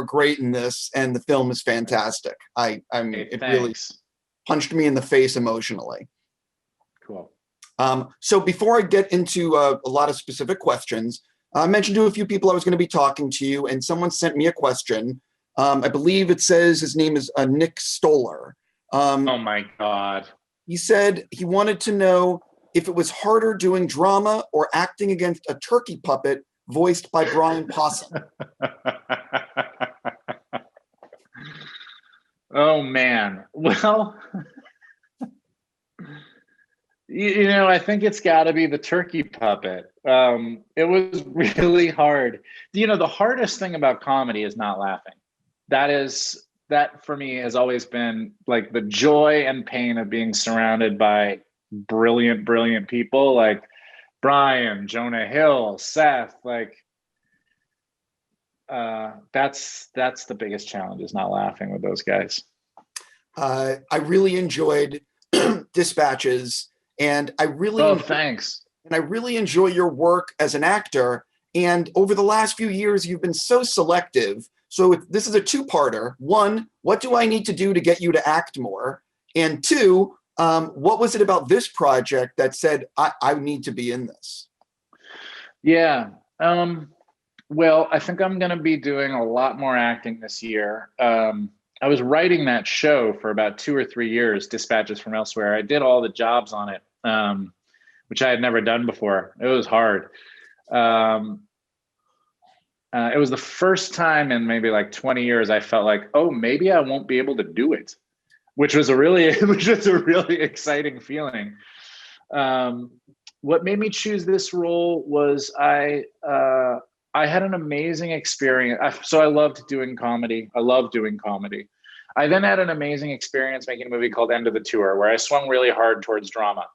were great in this, and the film is fantastic. I mean, Hey, it really thanks. punched me in the face emotionally. Cool. So before I get into a lot of specific questions, I mentioned to a few people I was going to be talking to you, and someone sent me a question. I believe it says his name is Nick Stoller. Oh my God. He said he wanted to know if it was harder doing drama or acting against a turkey puppet voiced by Brian Possum. Oh man. Well, you know, I think it's got to be the turkey puppet. It was really hard. You know, the hardest thing about comedy is not laughing. That for me has always been like the joy and pain of being surrounded by brilliant, brilliant people like Brian, Jonah Hill, Seth. Like, that's the biggest challenge, is not laughing with those guys. I really enjoyed Dispatches, and Thanks. I really enjoy your work as an actor. And over the last few years, you've been so selective. So this is a two-parter. One, what do I need to do to get you to act more? And two, what was it about this project that said, I need to be in this? Yeah. Well, I think I'm going to be doing a lot more acting this year. I was writing that show for about 2 or 3 years, Dispatches from Elsewhere. I did all the jobs on it, which I had never done before. It was hard. It was the first time in maybe like 20 years I felt like, oh, maybe I won't be able to do it, which was a really exciting feeling. What made me choose this role was I had an amazing experience. So I loved doing comedy. I love doing comedy. I then had an amazing experience making a movie called End of the Tour, where I swung really hard towards drama.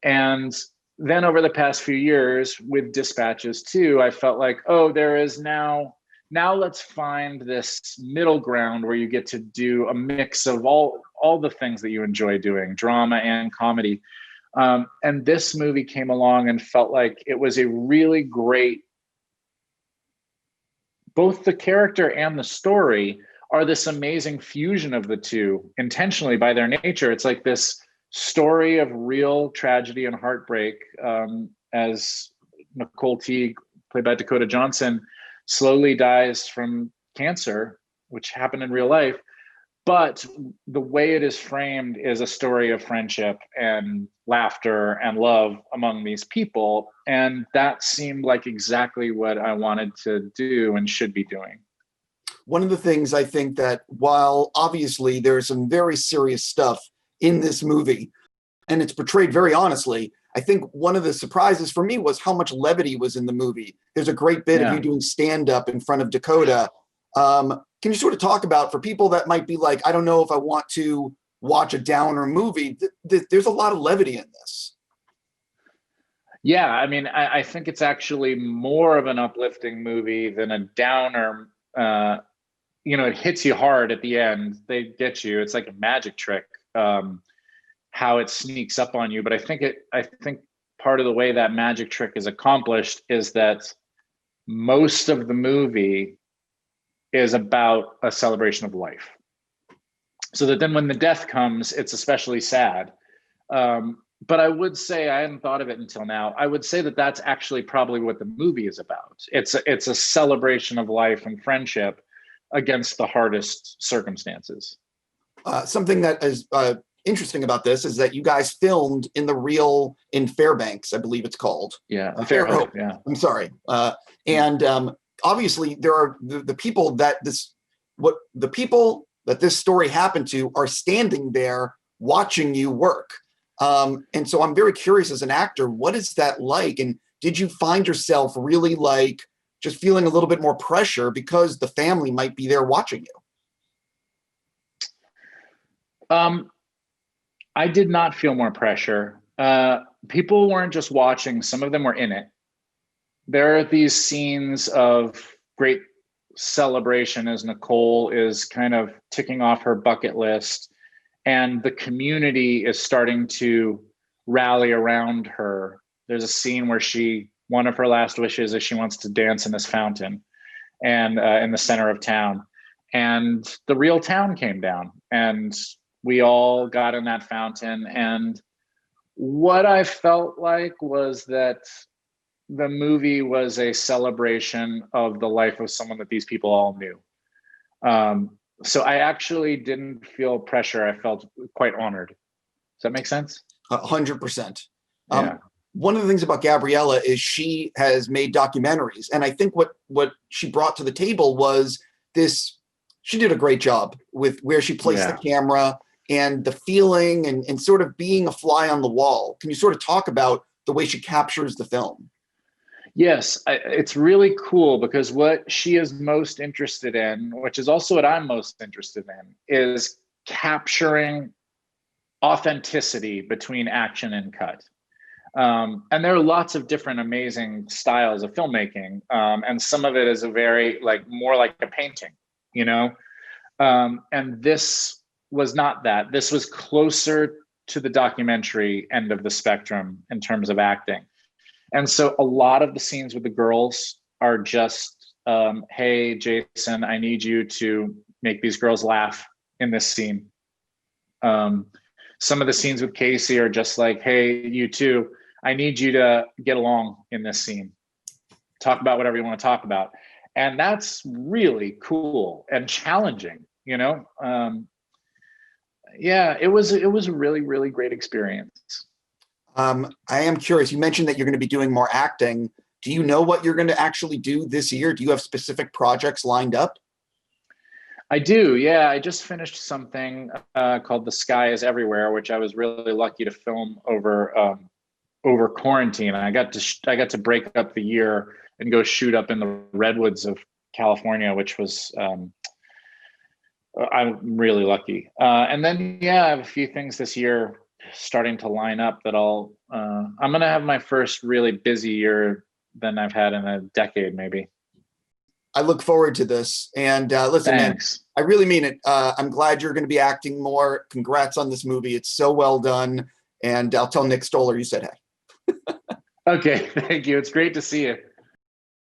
And then over the past few years with Dispatches too, I felt like, oh, there is now let's find this middle ground where you get to do a mix of all the things that you enjoy doing, drama and comedy. And this movie came along and felt like it was a really great, both the character and the story are this amazing fusion of the two intentionally by their nature. It's like this story of real tragedy and heartbreak, as Nicole Teague, played by Dakota Johnson, slowly dies from cancer, which happened in real life. But the way it is framed is a story of friendship and laughter and love among these people. And that seemed like exactly what I wanted to do and should be doing. One of the things I think that, while obviously there's some very serious stuff in this movie, and it's portrayed very honestly, I think one of the surprises for me was how much levity was in the movie. There's a great bit of you doing stand-up in front of Dakota. Can you sort of talk about, for people that might be like, I don't know if I want to watch a downer movie, there's a lot of levity in this. Yeah, I mean, I think it's actually more of an uplifting movie than a downer. It hits you hard at the end. They get you. It's like a magic trick, how it sneaks up on you. But I think part of the way that magic trick is accomplished is that most of the movie is about a celebration of life. So that then when the death comes, it's especially sad. But I would say, I hadn't thought of it until now, I would say that that's actually probably what the movie is about. It's a celebration of life and friendship against the hardest circumstances. Something that is interesting about this is that you guys filmed in Fairbanks, I believe it's called. Yeah, Fairhope, yeah. I'm sorry. And obviously there are the people that this story happened to are standing there watching you work. And so I'm very curious, as an actor, what is that like? And did you find yourself really like just feeling a little bit more pressure because the family might be there watching you? I did not feel more pressure. People weren't just watching, some of them were in it. There are these scenes of great celebration as Nicole is kind of ticking off her bucket list, and the community is starting to rally around her. There's a scene where one of her last wishes is she wants to dance in this fountain and in the center of town. and the real town came down, and we all got in that fountain. And what I felt like was that the movie was a celebration of the life of someone that these people all knew. So I actually didn't feel pressure. I felt quite honored. Does that make sense? 100%. Yeah. One of the things about Gabriela is she has made documentaries. And I think what she brought to the table was this, she did a great job with where she placed the camera and the feeling and sort of being a fly on the wall. Can you sort of talk about the way she captures the film? Yes, it's really cool because what she is most interested in, which is also what I'm most interested in, is capturing authenticity between action and cut. And there are lots of different amazing styles of filmmaking. And some of it is a very more like a painting, you know? And this was not that. This was closer to the documentary end of the spectrum in terms of acting. And so a lot of the scenes with the girls are just, hey, Jason, I need you to make these girls laugh in this scene. Some of the scenes with Casey are just like, hey, you two, I need you to get along in this scene. Talk about whatever you want to talk about. And that's really cool and challenging, you know? Yeah, it was a really, really great experience. I am curious. You mentioned that you're going to be doing more acting. Do you know what you're going to actually do this year? Do you have specific projects lined up? I do. Yeah, I just finished something called The Sky is Everywhere, which I was really lucky to film over quarantine. I got to break up the year and go shoot up in the redwoods of California, which was I'm really lucky. And then I have a few things this year starting to line up that I'm gonna have my first really busy year than I've had in a decade, maybe. I look forward to this. And listen, Thanks. man, I really mean it. I'm glad you're going to be acting more. Congrats on this movie. It's so well done. And I'll tell Nick Stoller you said hey. Okay, thank you. It's great to see you.